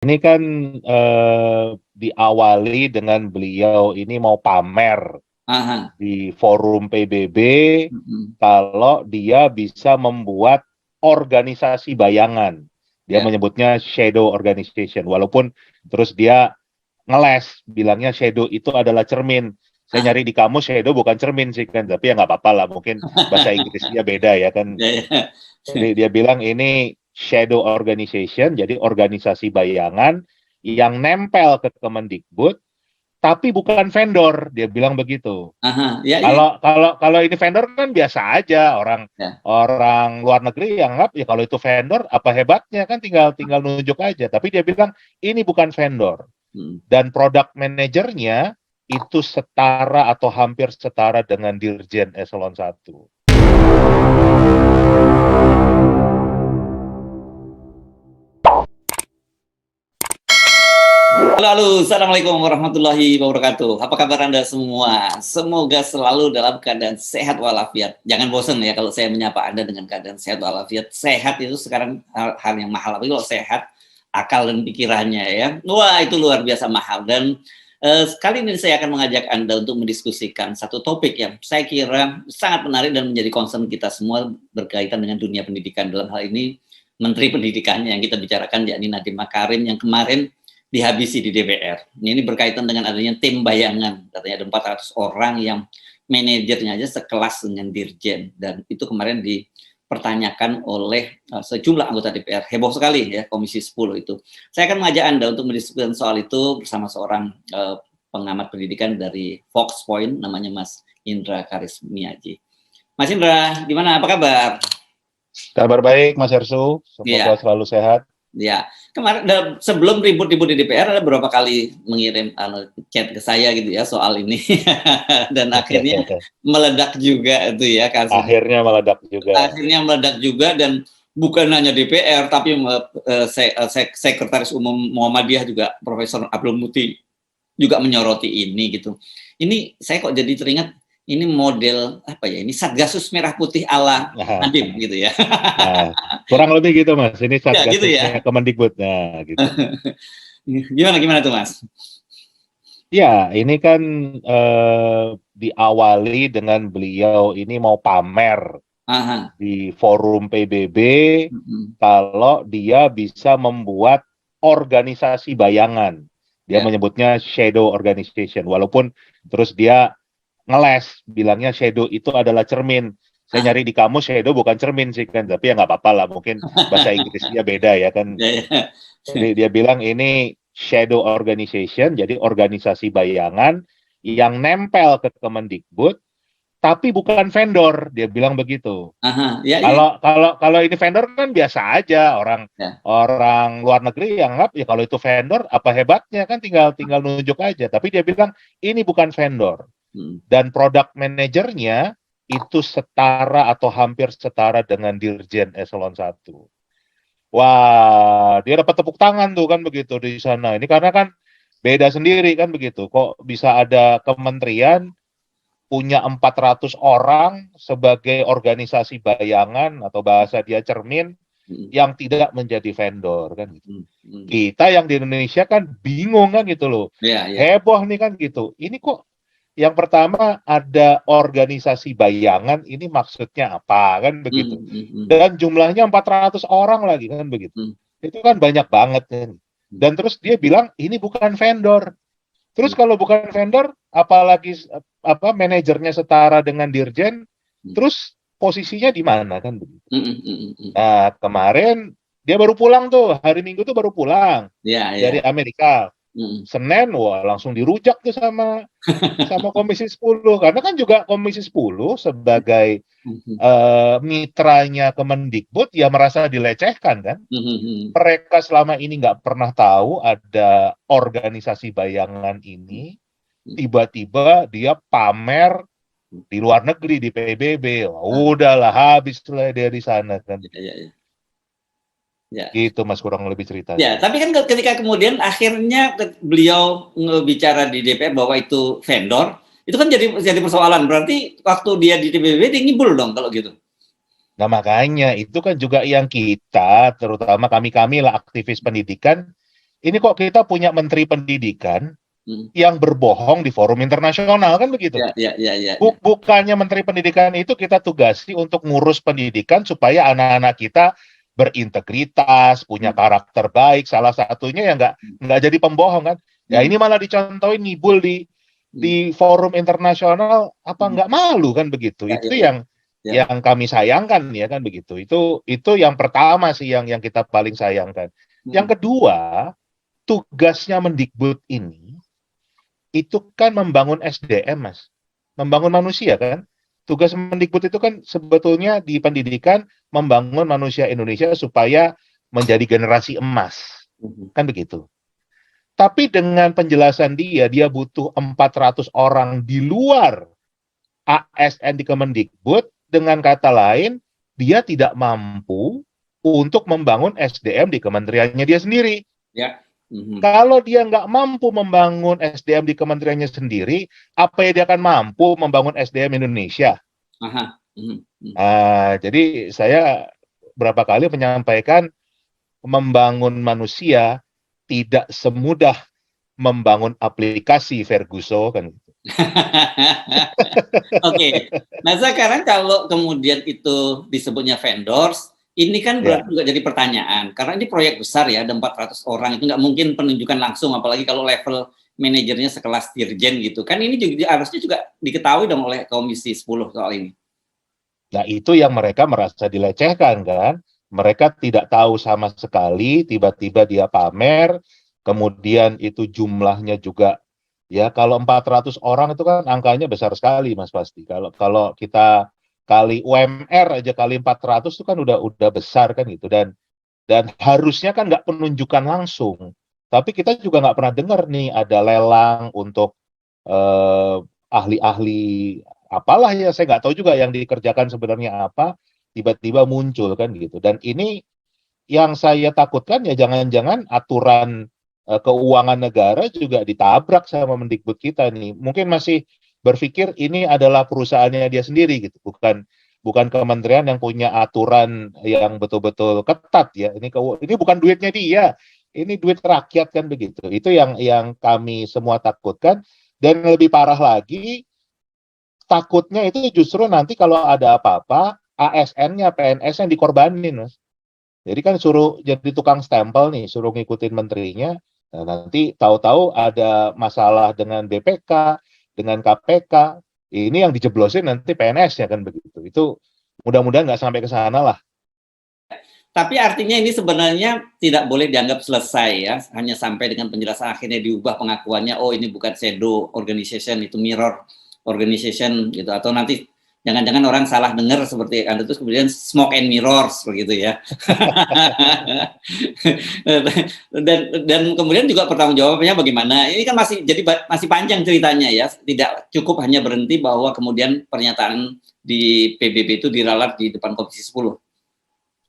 Ini kan diawali dengan beliau ini mau pamer Aha. di forum PBB Mm-mm. kalau dia bisa membuat organisasi bayangan. Dia Ya. menyebutnya shadow organization, walaupun terus dia ngeles, bilangnya shadow itu adalah cermin. Saya Aha. nyari di kamus shadow bukan cermin sih kan, tapi ya nggak apa-apa lah, mungkin bahasa Inggrisnya beda ya kan. Ya, ya. Jadi dia bilang ini shadow organization, jadi organisasi bayangan yang nempel ke Kemendikbud, tapi bukan vendor. Dia bilang begitu. Aha. Ya, ya. Kalau ini vendor kan biasa aja, orang Ya. orang luar negeri yang anggap ya kalau itu vendor apa hebatnya kan, tinggal tinggal nunjuk aja. Tapi dia bilang ini bukan vendor, Mm. dan product manajernya itu setara atau hampir setara dengan Dirjen Eselon 1. Halo, halo, assalamualaikum warahmatullahi wabarakatuh. Apa kabar Anda semua? Semoga selalu dalam keadaan sehat walafiat. Jangan bosan ya kalau saya menyapa Anda dengan keadaan sehat walafiat. Sehat itu sekarang hal yang mahal. Tapi kalau sehat, akal dan pikirannya ya. Wah, itu luar biasa mahal. Dan kali ini saya akan mengajak Anda untuk mendiskusikan satu topik yang saya kira sangat menarik dan menjadi concern kita semua berkaitan dengan dunia pendidikan. Dalam hal ini, Menteri Pendidikannya yang kita bicarakan, yakni Nadiem Makarim yang kemarin dihabisi di DPR. Ini berkaitan dengan adanya tim bayangan. Katanya ada 400 orang yang manajernya aja sekelas dengan dirjen. Dan itu kemarin dipertanyakan oleh sejumlah anggota DPR. Heboh sekali ya Komisi 10 itu. Saya akan mengajak Anda untuk mendiskusikan soal itu bersama seorang pengamat pendidikan dari Fox Point, namanya Mas Indra Karismiaji. Mas Indra, gimana? Apa kabar? Kabar baik, Mas Hersu. Semoga Iya. selalu sehat. Ya, kemarin sebelum ribut-ribut di DPR ada beberapa kali mengirim chat ke saya gitu ya soal ini dan akhirnya meledak juga itu ya kasusnya. Akhirnya meledak juga. Akhirnya meledak juga dan bukan hanya DPR tapi Sekretaris Umum Muhammadiyah juga Profesor Abdul Muti juga menyoroti ini gitu. Ini saya kok jadi teringat ini model apa ya? Ini Satgasus Merah Putih ala Nah, Nadiem gitu ya. nah, kurang lebih gitu, Mas. Ini Ya gitu ya. Satgasusnya Kemendikbud. Nah, gitu. Gimana gimana tuh Mas? Ya, ini kan diawali dengan beliau ini mau pamer Aha. di forum PBB Mm-mm. kalau dia bisa membuat organisasi bayangan. Dia Ya. menyebutnya shadow organization, walaupun terus dia ngeles, bilangnya shadow itu adalah cermin. Saya Aha. nyari di kamus shadow bukan cermin sih kan, tapi ya nggak apa-apa lah, mungkin bahasa Inggrisnya beda ya kan. Ya, ya. Jadi dia bilang ini shadow organization, jadi organisasi bayangan yang nempel ke Kemendikbud, tapi bukan vendor. Dia bilang begitu. Aha. Ya, ya. Kalau ini vendor kan biasa aja, orang Ya. orang luar negeri yang anggap ya kalau itu vendor apa hebatnya kan, tinggal tinggal nunjuk aja. Tapi dia bilang ini bukan vendor, Hmm. dan product manajernya itu setara atau hampir setara dengan Dirjen Eselon 1. Wah, dia dapat tepuk tangan tuh kan begitu di sana. Ini karena kan beda sendiri kan begitu. Kok bisa ada kementerian punya 400 orang sebagai organisasi bayangan atau bahasa dia cermin Hmm. yang tidak menjadi vendor kan gitu. Hmm. Hmm. Kita yang di Indonesia kan bingung kan gitu loh. Ya, ya. Heboh nih kan gitu. Ini kok yang pertama ada organisasi bayangan, ini maksudnya apa kan Hmm. begitu. Hmm. Hmm. Dan jumlahnya 400 orang lagi kan begitu. Hmm. Itu kan banyak banget kan. Hmm. Dan terus dia bilang ini bukan vendor. Terus Hmm. kalau bukan vendor, apalagi apa manajernya setara dengan dirjen, terus posisinya di mana kan begitu. Hmm. Hmm. Hmm. Nah, kemarin dia baru pulang tuh, hari Minggu tuh baru pulang Ya, dari ya. Amerika. Hmm. Senin, wah langsung dirujak tuh sama Komisi 10. Karena kan juga Komisi 10 sebagai Hmm. mitranya Kemendikbud ya merasa dilecehkan kan. Hmm. Mereka selama ini nggak pernah tahu ada organisasi bayangan ini, tiba-tiba dia pamer di luar negeri di PBB. Wah, udahlah habis lah dia di sana kan. Ya, ya, ya. Ya. Gitu Mas kurang lebih Ya, ceritanya. tapi kan ketika kemudian akhirnya beliau ngebicara di DPR bahwa itu vendor, itu kan jadi persoalan. Berarti waktu dia di TPB dia ngibul dong kalau gitu. Nah makanya itu kan juga yang kita, terutama kami-kami lah aktivis pendidikan, ini kok kita punya Menteri Pendidikan Hmm. yang berbohong di forum internasional, kan begitu. Ya. Bukannya Menteri Pendidikan itu kita tugasi untuk ngurus pendidikan supaya anak-anak kita berintegritas, punya karakter baik. Salah satunya ya nggak jadi pembohong kan. Ya ini malah dicontohin ngibul di forum internasional, apa nggak malu kan begitu. Itu yang kami sayangkan ya kan begitu. Itu yang pertama sih yang kita paling sayangkan. Yang kedua, tugasnya Mendikbud ini itu kan membangun SDM, Mas. Membangun manusia kan. Tugas Mendikbud itu kan sebetulnya di pendidikan membangun manusia Indonesia supaya menjadi generasi emas. Kan begitu. Tapi dengan penjelasan dia butuh 400 orang di luar ASN di Kemendikbud, dengan kata lain, dia tidak mampu untuk membangun SDM di kementeriannya dia sendiri. Ya. Kalau dia nggak mampu membangun SDM di kementeriannya sendiri, apa ya dia akan mampu membangun SDM Indonesia? Jadi saya berapa kali menyampaikan membangun manusia tidak semudah membangun aplikasi Ferguson kan. Oke. Nah sekarang kalau kemudian itu disebutnya vendors, ini kan berarti juga jadi pertanyaan, karena ini proyek besar ya, ada 400 orang, itu nggak mungkin penunjukan langsung, apalagi kalau level manajernya sekelas dirjen gitu. Kan ini juga harusnya juga diketahui dong oleh Komisi 10 soal ini. Nah itu yang mereka merasa dilecehkan kan. Mereka tidak tahu sama sekali, tiba-tiba dia pamer, kemudian itu jumlahnya juga, ya kalau 400 orang itu kan angkanya besar sekali Mas pasti. Kalau kita kali UMR aja kali 400 itu kan udah besar kan gitu, dan harusnya kan nggak penunjukan langsung. Tapi kita juga nggak pernah dengar nih ada lelang untuk ahli-ahli apalah ya, saya nggak tahu juga yang dikerjakan sebenarnya apa, tiba-tiba muncul kan gitu. Dan ini yang saya takutkan ya jangan-jangan aturan keuangan negara juga ditabrak sama Mendikbud kita nih. Mungkin masih berpikir ini adalah perusahaannya dia sendiri gitu, bukan kementerian yang punya aturan yang betul-betul ketat ya. Ini bukan duitnya dia, ini duit rakyat kan begitu. Itu yang kami semua takutkan. Dan lebih parah lagi, takutnya itu justru nanti kalau ada apa-apa, ASN-nya, PNS yang dikorbanin, Mas. Jadi kan suruh jadi tukang stempel nih, suruh ngikutin menterinya. Nah, nanti tahu-tahu ada masalah dengan BPK, dengan KPK, ini yang dijeblosin nanti PNS-nya kan begitu. Itu mudah-mudahan nggak sampai ke sana lah. Tapi artinya ini sebenarnya tidak boleh dianggap selesai ya, hanya sampai dengan penjelasan akhirnya diubah pengakuannya, oh ini bukan shadow organization, itu mirror organization gitu, atau nanti jangan-jangan orang salah dengar seperti Anda terus kemudian smoke and mirrors begitu ya. dan kemudian juga pertanggungjawabannya bagaimana? Ini kan masih panjang ceritanya ya, tidak cukup hanya berhenti bahwa kemudian pernyataan di PBB itu diralat di depan Komisi 10.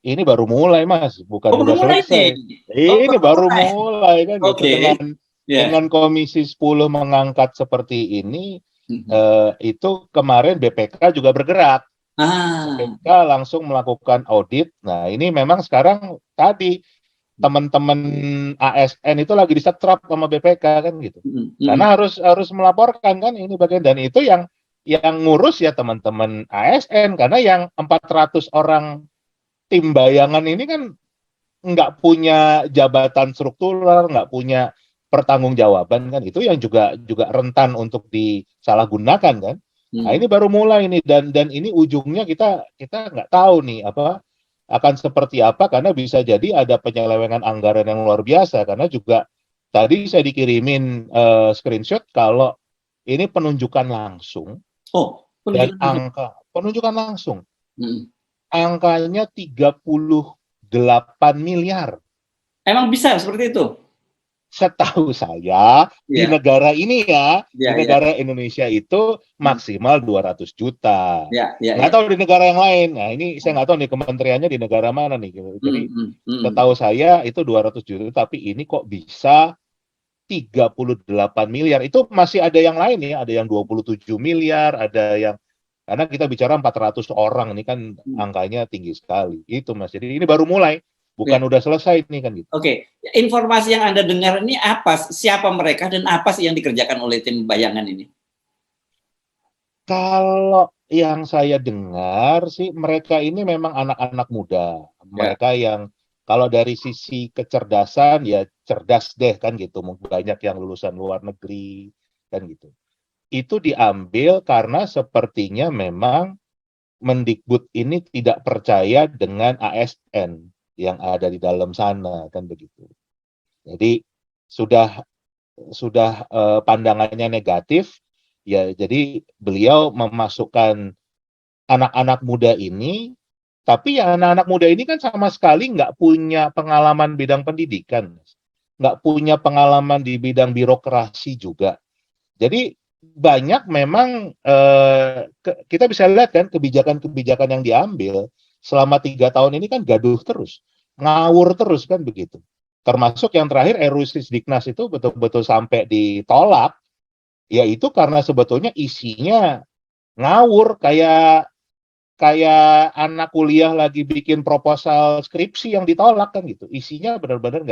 Ini baru mulai Mas, bukan udah selesai. Ini baru mulai kan gitu. Dengan Komisi 10 mengangkat seperti ini, itu kemarin BPK juga bergerak. BPK langsung melakukan audit. Nah ini memang sekarang tadi teman-teman ASN itu lagi disetrap sama BPK kan gitu. Karena harus melaporkan kan ini bagian, dan itu yang ngurus ya teman-teman ASN, karena yang 400 orang tim bayangan ini kan nggak punya jabatan struktural, nggak punya pertanggungjawaban kan, itu yang juga rentan untuk disalahgunakan kan. Nah ini baru mulai nih, dan ini ujungnya kita nggak tahu nih apa akan seperti apa, karena bisa jadi ada penyelewengan anggaran yang luar biasa, karena juga tadi saya dikirimin screenshot kalau ini penunjukan langsung. Dan angka penunjukan langsung. Angkanya 38 miliar. Emang bisa seperti itu? Setahu saya di negara ini di negara Indonesia itu maksimal 200 juta. Nggak tahu di negara yang lain. Nah ini saya nggak tahu nih kementeriannya di negara mana nih. Jadi setahu saya itu 200 juta, tapi ini kok bisa 38 miliar. Itu masih ada yang lain ya, ada yang 27 miliar, ada yang, karena kita bicara 400 orang, ini kan angkanya tinggi sekali. Itu Mas. Jadi ini baru mulai. bukan udah selesai nih kan gitu. Oke, informasi yang Anda dengar ini apa? Siapa mereka dan apa sih yang dikerjakan oleh tim bayangan ini? Kalau yang saya dengar sih mereka ini memang anak-anak muda. Ya. Mereka yang kalau dari sisi kecerdasan ya cerdas deh kan gitu. Mungkin banyak yang lulusan luar negeri kan gitu. Itu diambil karena sepertinya memang Mendikbud ini tidak percaya dengan ASN yang ada di dalam sana kan begitu. Jadi sudah pandangannya negatif ya, jadi beliau memasukkan anak-anak muda ini, tapi ya anak-anak muda ini kan sama sekali nggak punya pengalaman bidang pendidikan, nggak punya pengalaman di bidang birokrasi juga. Jadi banyak memang kita bisa lihat kan kebijakan-kebijakan yang diambil selama 3 tahun ini kan gaduh terus, ngawur terus kan begitu. Termasuk yang terakhir RUU Sisdiknas itu betul-betul sampai ditolak, yaitu karena sebetulnya isinya ngawur kayak kayak anak kuliah lagi bikin proposal skripsi yang ditolak kan gitu. Isinya benar-benar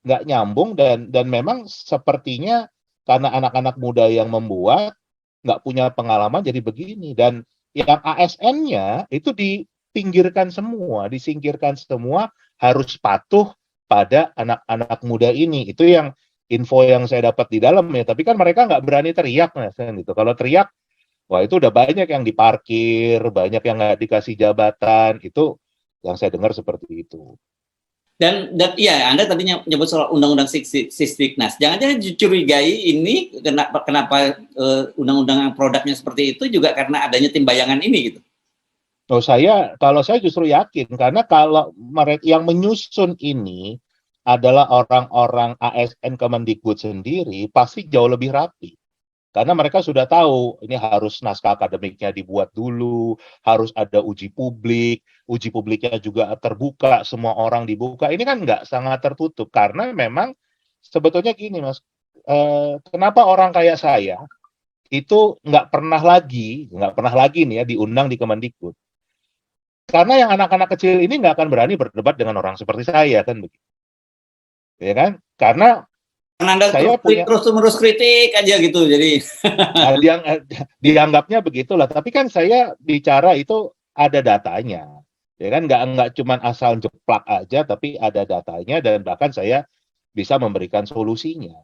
nggak nyambung dan memang sepertinya karena anak-anak muda yang membuat nggak punya pengalaman jadi begini dan yang ASN-nya itu dipinggirkan semua, disingkirkan semua, harus patuh pada anak-anak muda ini. Itu yang info yang saya dapat di dalam ya. Tapi kan mereka nggak berani teriak kan gitu. Kalau teriak, wah itu udah banyak yang diparkir, banyak yang nggak dikasih jabatan. Itu yang saya dengar seperti itu. Dan iya, Anda tadinya menyebut soal undang-undang Sisdiknas. Jangan-jangan dicurigai ini kenapa undang-undang produknya seperti itu juga karena adanya tim bayangan ini gitu. Oh kalau saya justru yakin karena kalau mereka yang menyusun ini adalah orang-orang ASN Kemendikbud sendiri, pasti jauh lebih rapi. Karena mereka sudah tahu ini harus naskah akademiknya dibuat dulu, harus ada uji publiknya juga terbuka, semua orang dibuka. Ini kan nggak sangat tertutup karena memang sebetulnya gini Mas, kenapa orang kayak saya itu nggak pernah lagi nih ya diundang di Kemendikbud. Karena yang anak-anak kecil ini nggak akan berani berdebat dengan orang seperti saya kan begitu, ya kan? Karena Anda saya punya terus kritik aja gitu, jadi dianggapnya begitulah. Tapi kan saya bicara itu ada datanya, ya kan? Nggak cuma asal jeplak aja, tapi ada datanya dan bahkan saya bisa memberikan solusinya.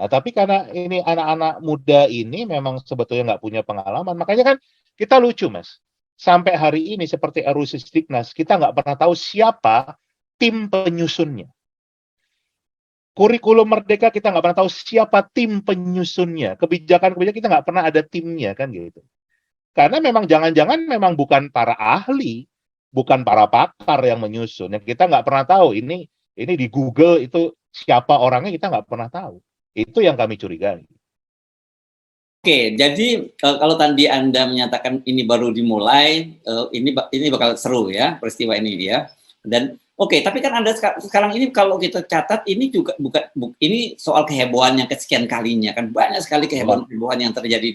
Nah, tapi karena ini anak-anak muda ini memang sebetulnya nggak punya pengalaman, makanya kan kita lucu, Mas. Sampai hari ini seperti RUU Sisdiknas, kita nggak pernah tahu siapa tim penyusunnya. Kurikulum Merdeka kita nggak pernah tahu siapa tim penyusunnya. Kebijakan-kebijakan kita nggak pernah ada timnya kan gitu. Karena memang jangan-jangan memang bukan para ahli, bukan para pakar yang menyusun. Yang kita nggak pernah tahu ini di Google itu siapa orangnya kita nggak pernah tahu. Itu yang kami curigai. Oke, jadi kalau tadi Anda menyatakan ini baru dimulai, ini bakal seru ya peristiwa ini ya. Dan oke, tapi kan Anda sekarang ini kalau kita catat ini juga bukan ini soal kehebohan yang kesekian kalinya kan, banyak sekali kehebohan yang terjadi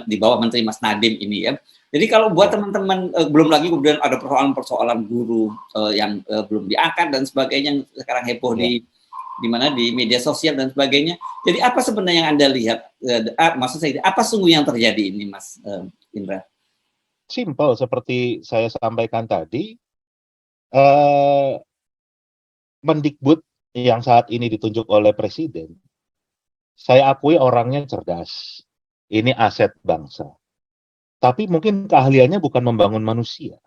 di bawah Menteri Mas Nadiem ini ya. Jadi kalau buat teman-teman belum lagi kemudian ada persoalan-persoalan guru yang belum diangkat dan sebagainya yang sekarang heboh di mana di media sosial dan sebagainya. Jadi apa sebenarnya yang Anda lihat? Maksud saya apa sungguh yang terjadi ini, Mas Indra? Simple seperti saya sampaikan tadi, Mendikbud yang saat ini ditunjuk oleh Presiden, saya akui orangnya cerdas. Ini aset bangsa. Tapi mungkin keahliannya bukan membangun manusia.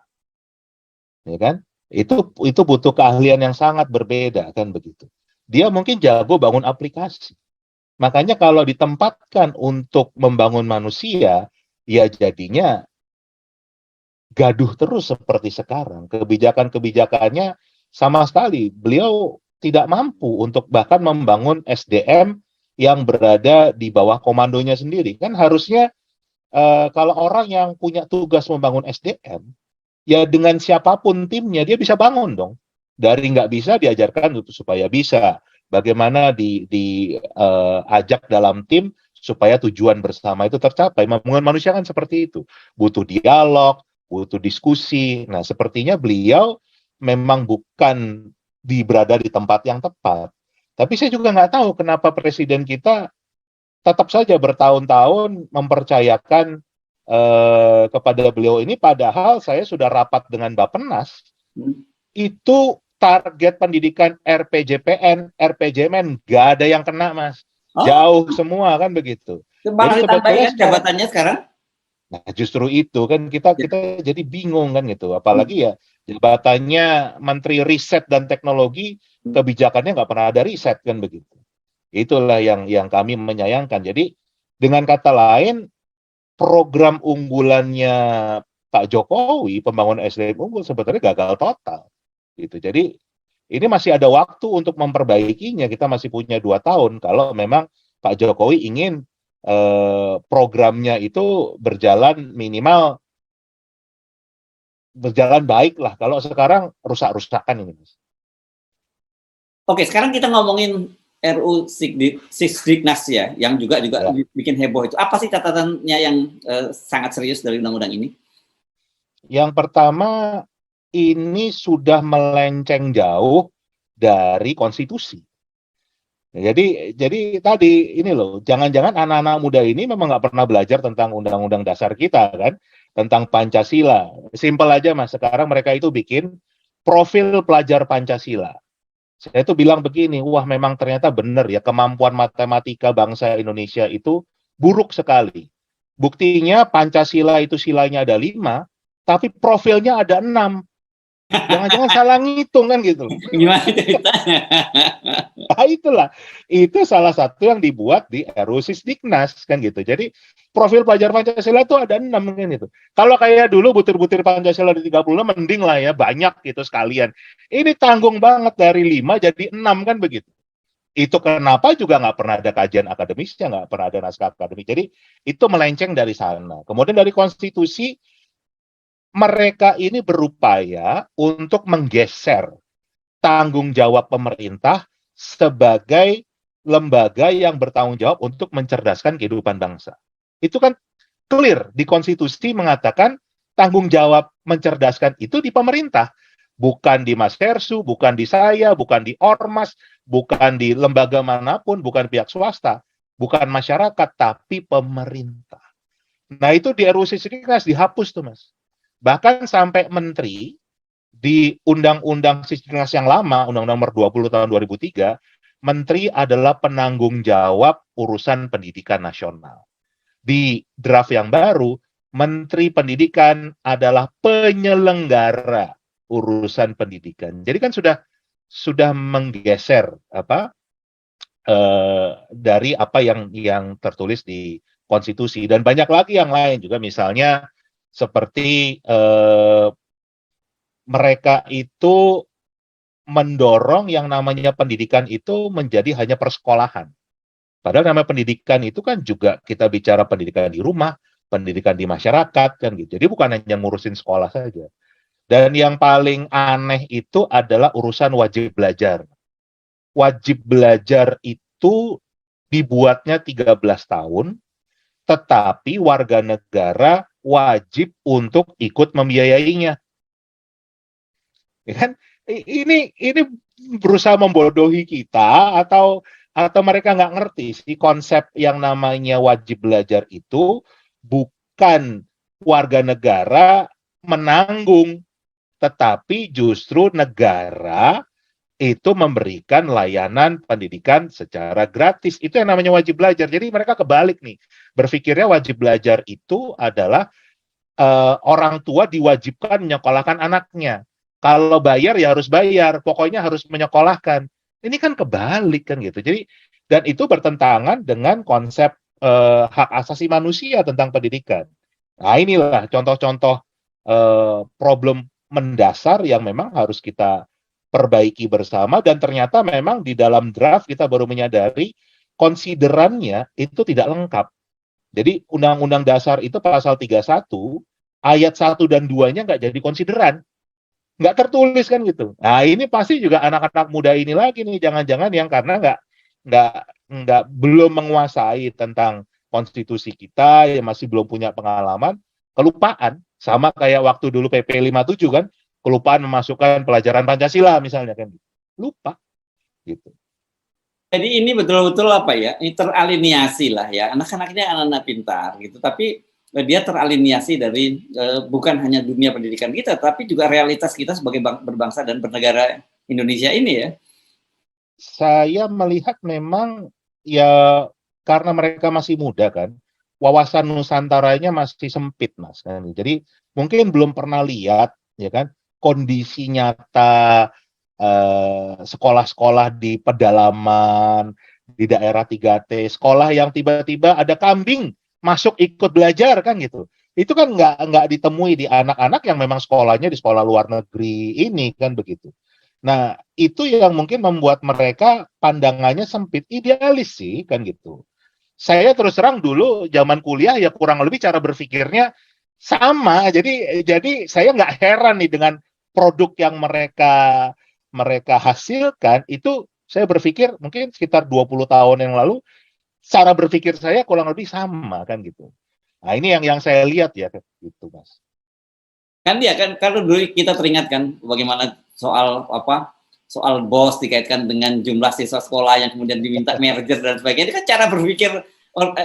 Ya kan? Itu butuh keahlian yang sangat berbeda kan begitu. Dia mungkin jago bangun aplikasi. Makanya kalau ditempatkan untuk membangun manusia, ya jadinya gaduh terus seperti sekarang. Kebijakan-kebijakannya sama sekali beliau tidak mampu untuk bahkan membangun SDM yang berada di bawah komandonya sendiri. Kan harusnya kalau orang yang punya tugas membangun SDM, ya dengan siapapun timnya dia bisa bangun dong. Dari nggak bisa diajarkan supaya bisa. Bagaimana diajak dalam tim supaya tujuan bersama itu tercapai. Membangun manusia kan seperti itu. Butuh dialog, butuh diskusi. Nah, sepertinya beliau memang bukan berada di tempat yang tepat. Tapi saya juga nggak tahu kenapa presiden kita tetap saja bertahun-tahun mempercayakan kepada beliau ini, padahal saya sudah rapat dengan Bappenas, itu target pendidikan RPJPN, RPJMN, nggak ada yang kena, Mas. Oh, Jauh semua kan begitu. malah Jadi ditambahin sebetulnya kan jabatannya sekarang. nah, justru itu kan kita jadi bingung kan gitu. Apalagi ya jabatannya Menteri Riset dan Teknologi, kebijakannya nggak pernah ada riset kan begitu. Itulah yang kami menyayangkan. Jadi dengan kata lain, program unggulannya Pak Jokowi, pembangunan SDM unggul, sebetulnya gagal total. Gitu. Jadi ini masih ada waktu untuk memperbaikinya. Kita masih punya 2 tahun kalau memang Pak Jokowi ingin programnya itu berjalan baik lah. Kalau sekarang rusak-rusakan ini, Mas. Oke, sekarang kita ngomongin RU Sisdiknas ya, yang juga Ya. bikin heboh itu. Apa sih catatannya yang sangat serius dari undang-undang ini? Yang pertama, ini sudah melenceng jauh dari konstitusi. Jadi tadi ini loh, jangan-jangan anak-anak muda ini memang nggak pernah belajar tentang undang-undang dasar kita kan, tentang Pancasila. Simpel aja Mas, sekarang mereka itu bikin profil pelajar Pancasila. Saya tuh bilang begini, wah memang ternyata benar ya, kemampuan matematika bangsa Indonesia itu buruk sekali. Buktinya Pancasila itu silanya ada 5, tapi profilnya ada 6. Jangan-jangan salah ngitung kan gitu. Gimana ceritanya? Nah, itu salah satu yang dibuat di RUU Sisdiknas kan gitu. Jadi profil pelajar Pancasila itu ada 6 kan gitu. Kalau kayak dulu butir-butir Pancasila di 36 mending lah ya, banyak gitu sekalian. Ini tanggung banget dari 5 jadi 6 kan begitu. Itu kenapa juga nggak pernah ada kajian akademisnya, nggak pernah ada naskah akademik. Jadi itu melenceng dari sana. Kemudian dari konstitusi, mereka ini berupaya untuk menggeser tanggung jawab pemerintah sebagai lembaga yang bertanggung jawab untuk mencerdaskan kehidupan bangsa. Itu kan clear di konstitusi mengatakan tanggung jawab mencerdaskan itu di pemerintah, bukan di Mas Hersu, bukan di saya, bukan di ormas, bukan di lembaga manapun, bukan pihak swasta, bukan masyarakat, tapi pemerintah. Nah itu di RUU Sisdiknas dihapus tuh Mas. Bahkan sampai menteri di Undang-Undang Sisdiknas yang lama, Undang-Undang Nomor 20 tahun 2003, menteri adalah penanggung jawab urusan pendidikan nasional. Di draft yang baru, Menteri Pendidikan adalah penyelenggara urusan pendidikan. Jadi kan sudah menggeser dari apa yang tertulis di konstitusi, dan banyak lagi yang lain juga, misalnya seperti mereka itu mendorong yang namanya pendidikan itu menjadi hanya persekolahan. Padahal nama pendidikan itu kan juga kita bicara pendidikan di rumah, pendidikan di masyarakat kan gitu. Jadi bukan hanya ngurusin sekolah saja. Dan yang paling aneh itu adalah urusan wajib belajar. Wajib belajar itu dibuatnya 13 tahun, tetapi warga negara wajib untuk ikut membiayainya. Ya kan? Ini berusaha membodohi kita, atau mereka nggak ngerti sih konsep yang namanya wajib belajar itu bukan warga negara menanggung, tetapi justru negara itu memberikan layanan pendidikan secara gratis. Itu yang namanya wajib belajar. Jadi mereka kebalik nih. Berpikirnya wajib belajar itu adalah orang tua diwajibkan menyekolahkan anaknya. Kalau bayar ya harus bayar, pokoknya harus menyekolahkan. Ini kan kebalik kan gitu. Jadi dan itu bertentangan dengan konsep hak asasi manusia tentang pendidikan. Nah, inilah contoh-contoh problem mendasar yang memang harus kita perbaiki bersama, dan ternyata memang di dalam draft kita baru menyadari konsiderannya itu tidak lengkap. Jadi Undang-Undang Dasar itu pasal 31 ayat 1 dan 2-nya nggak jadi konsideran. Nggak tertulis kan gitu. Nah ini pasti juga anak-anak muda ini lagi nih, jangan-jangan yang karena nggak belum menguasai tentang konstitusi kita, yang masih belum punya pengalaman, kelupaan. Sama kayak waktu dulu PP 57 kan, kelupaan memasukkan pelajaran Pancasila misalnya kan, lupa gitu. Jadi ini betul-betul apa ya? Ini teraliniasi lah ya. Anak-anak ini anak-anak pintar gitu, tapi dia teraliniasi dari bukan hanya dunia pendidikan kita, tapi juga realitas kita sebagai berbangsa dan bernegara Indonesia ini ya. Saya melihat memang ya karena mereka masih muda kan, wawasan Nusantaranya masih sempit Mas kan. Jadi mungkin belum pernah lihat ya kan kondisi nyata sekolah-sekolah di pedalaman di daerah 3T, sekolah yang tiba-tiba ada kambing masuk ikut belajar kan gitu. Itu kan nggak ditemui di anak-anak yang memang sekolahnya di sekolah luar negeri ini kan begitu. Nah, itu yang mungkin membuat mereka pandangannya sempit, idealis sih kan gitu. Saya terus terang dulu zaman kuliah ya kurang lebih cara berpikirnya sama. Jadi saya nggak heran nih dengan produk yang mereka hasilkan itu. Saya berpikir mungkin sekitar 20 tahun yang lalu cara berpikir saya kurang lebih sama kan gitu. Nah, ini yang saya lihat ya gitu, Mas. Kan ya kan kalau dulu kita teringat kan bagaimana soal BOS dikaitkan dengan jumlah siswa sekolah yang kemudian diminta merger dan sebagainya. Ini kan cara berpikir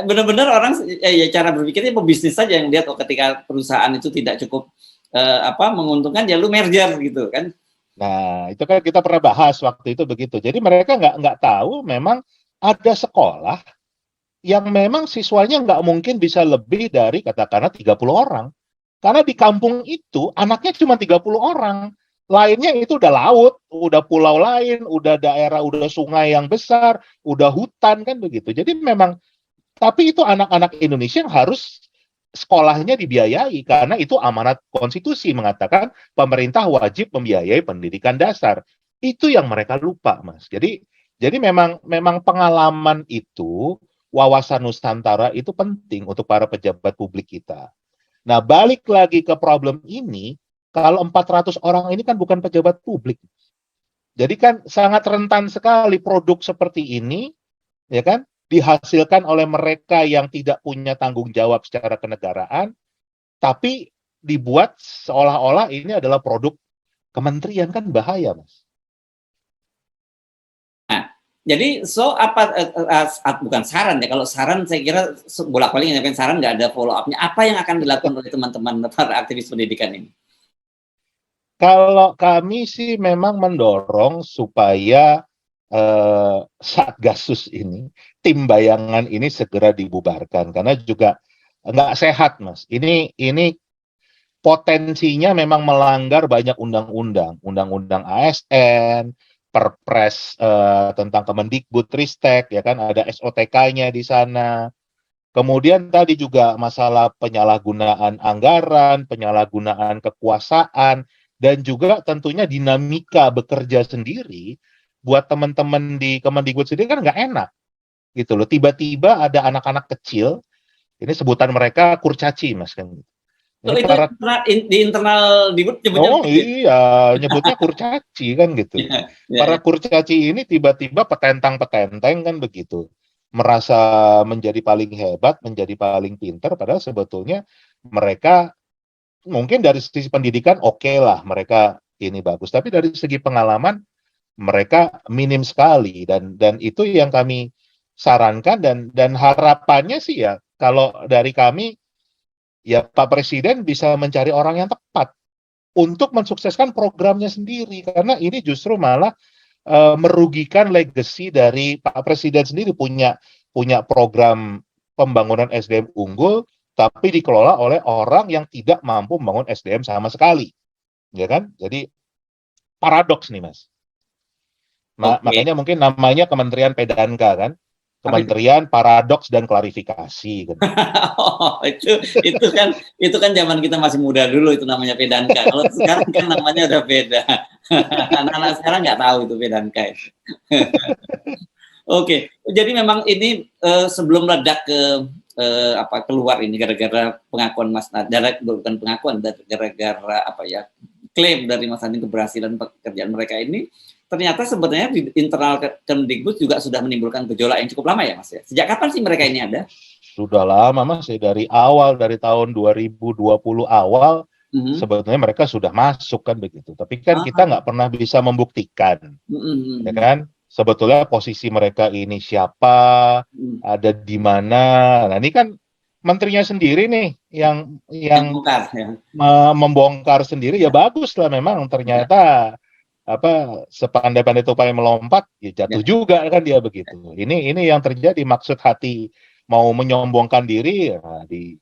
benar-benar orang ya cara berpikirnya pebisnis saja yang lihat ketika perusahaan itu tidak cukup menguntungkan ya lu merger gitu kan. Nah, itu kan kita pernah bahas waktu itu begitu. Jadi mereka nggak tahu memang ada sekolah yang memang siswanya nggak mungkin bisa lebih dari katakanlah 30 orang. Karena di kampung itu anaknya cuma 30 orang. Lainnya itu udah laut, udah pulau lain, udah daerah, udah sungai yang besar, udah hutan kan begitu. Jadi memang, tapi itu anak-anak Indonesia yang harus sekolahnya dibiayai karena itu amanat konstitusi mengatakan pemerintah wajib membiayai pendidikan dasar. Itu yang mereka lupa, Mas. Jadi memang pengalaman itu, wawasan Nusantara itu penting untuk para pejabat publik kita. Nah, balik lagi ke problem ini, kalau 400 orang ini kan bukan pejabat publik. Jadi kan sangat rentan sekali produk seperti ini, ya kan, dihasilkan oleh mereka yang tidak punya tanggung jawab secara kenegaraan, tapi dibuat seolah-olah ini adalah produk kementerian, kan bahaya, Mas. Nah, jadi bukan saran ya, kalau saran saya kira bolak-balik nyampaikan saran nggak ada follow up-nya. Apa yang akan dilakukan oleh teman-teman para aktivis pendidikan ini? Kalau kami sih memang mendorong supaya Satgasus ini, tim bayangan ini segera dibubarkan karena juga nggak sehat, Mas. Ini potensinya memang melanggar banyak undang-undang, undang-undang ASN, Perpres tentang Kemendikbudristek, ya kan ada SOTK-nya di sana. Kemudian tadi juga masalah penyalahgunaan anggaran, penyalahgunaan kekuasaan, dan juga tentunya dinamika bekerja sendiri buat teman-teman di Kemendikbud sendiri kan nggak enak gitu loh. Tiba-tiba ada anak-anak kecil, ini sebutan mereka kurcaci, Mas kan. Kalau Ini itu para di internal nyebutnya oh iya, nyebutnya kurcaci kan gitu. Para kurcaci ini tiba-tiba petentang-petenteng kan begitu. Merasa menjadi paling hebat, menjadi paling pinter, padahal sebetulnya mereka mungkin dari sisi pendidikan oke lah, mereka ini bagus. Tapi dari segi pengalaman mereka minim sekali dan itu yang kami sarankan dan harapannya sih ya kalau dari kami ya Pak Presiden bisa mencari orang yang tepat untuk mensukseskan programnya sendiri karena ini justru malah merugikan legacy dari Pak Presiden sendiri punya program pembangunan SDM unggul tapi dikelola oleh orang yang tidak mampu membangun SDM sama sekali, ya kan? Jadi paradoks nih, Mas. Makanya mungkin namanya Kementerian Pedanka kan, Kementerian Paradoks dan Klarifikasi. Kan. Oh, itu kan zaman kita masih muda dulu itu namanya Pedanka. Kalau sekarang kan namanya udah beda. Anak-anak sekarang nggak tahu itu Pedanka. Oke, jadi memang ini sebelum ledak keluar ini gara-gara pengakuan Mas Nadar, bukan pengakuan, gara-gara klaim dari Mas Nadiem keberhasilan pekerjaan mereka ini, ternyata sebenarnya di internal Kemdikbud juga sudah menimbulkan gejolak yang cukup lama ya Mas ya. Sejak kapan sih mereka ini ada? Sudah lama Mas, dari awal, dari tahun 2020 awal sebetulnya mereka sudah masuk kan begitu. Tapi kan kita nggak pernah bisa membuktikan, ya kan? Sebetulnya posisi mereka ini siapa, ada di mana. Nah ini kan menterinya sendiri nih yang bongkar, ya. membongkar sendiri. Ya bagus lah, memang ternyata sepandai-pandai tupai melompat, ya jatuh juga kan dia begitu. Ini yang terjadi, maksud hati mau menyombongkan diri, ya, di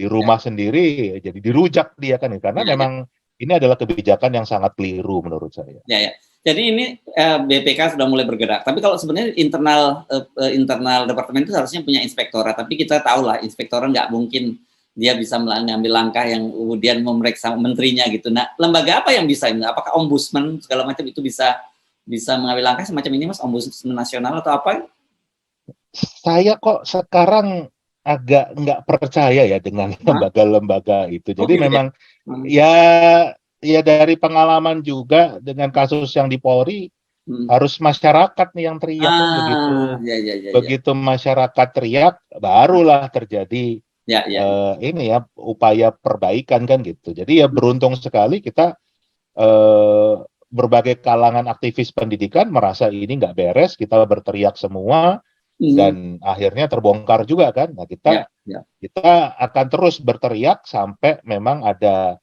rumah sendiri jadi dirujak dia kan, karena memang ini adalah kebijakan yang sangat keliru menurut saya. Ya. Jadi ini BPK sudah mulai bergerak. Tapi kalau sebenarnya internal departemen itu harusnya punya inspektorat. Tapi kita tahu lah, inspektorat nggak mungkin dia bisa mengambil langkah yang kemudian memeriksa menterinya gitu. Nah, lembaga apa yang bisa? Apakah ombudsman segala macam itu bisa mengambil langkah semacam ini, Mas? Ombudsman nasional atau apa? Saya kok sekarang agak nggak percaya ya dengan lembaga-lembaga itu. Jadi memang ya dari pengalaman juga dengan kasus yang di Polri, harus masyarakat nih yang teriak kan begitu. Begitu masyarakat teriak, barulah terjadi ini ya upaya perbaikan kan gitu. Jadi ya beruntung sekali kita berbagai kalangan aktivis pendidikan merasa ini nggak beres, kita berteriak semua dan akhirnya terbongkar juga kan. Nah kita akan terus berteriak sampai memang ada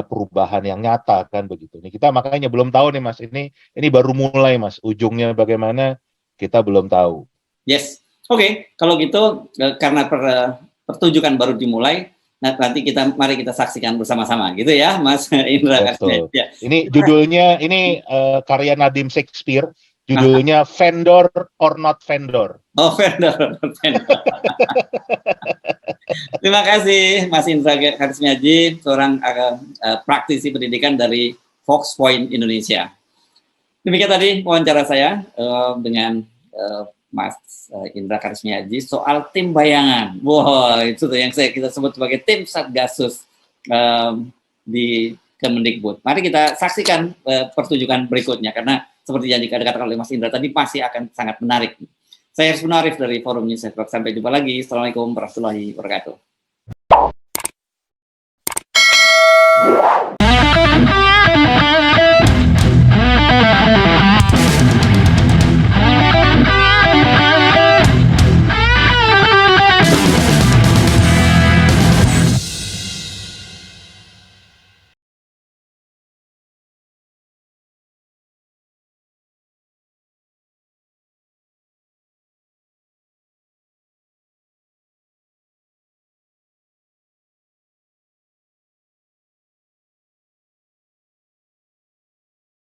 perubahan yang nyata kan begitu. Ini kita makanya belum tahu nih Mas, ini baru mulai Mas, ujungnya bagaimana kita belum tahu. Yes, oke. Kalau gitu karena pertunjukan baru dimulai, nanti mari kita saksikan bersama-sama gitu ya, Mas Indra. Betul. Ya. Ini judulnya, ini karya Nadim Shakespeare, judulnya Vendor or Not Vendor. Oh, Vendor. Terima kasih Mas Indra Karismiaji, seorang praktisi pendidikan dari Fox Point Indonesia. Demikian tadi wawancara saya dengan Mas Indra Karismiaji soal tim bayangan. Wah, itu tuh yang kita sebut sebagai tim Satgasus di Kemendikbud. Mari kita saksikan pertunjukan berikutnya, karena seperti yang dikatakan oleh Mas Indra tadi masih akan sangat menarik. Saya Arif dari Forum News Network. Sampai jumpa lagi. Assalamualaikum warahmatullahi wabarakatuh.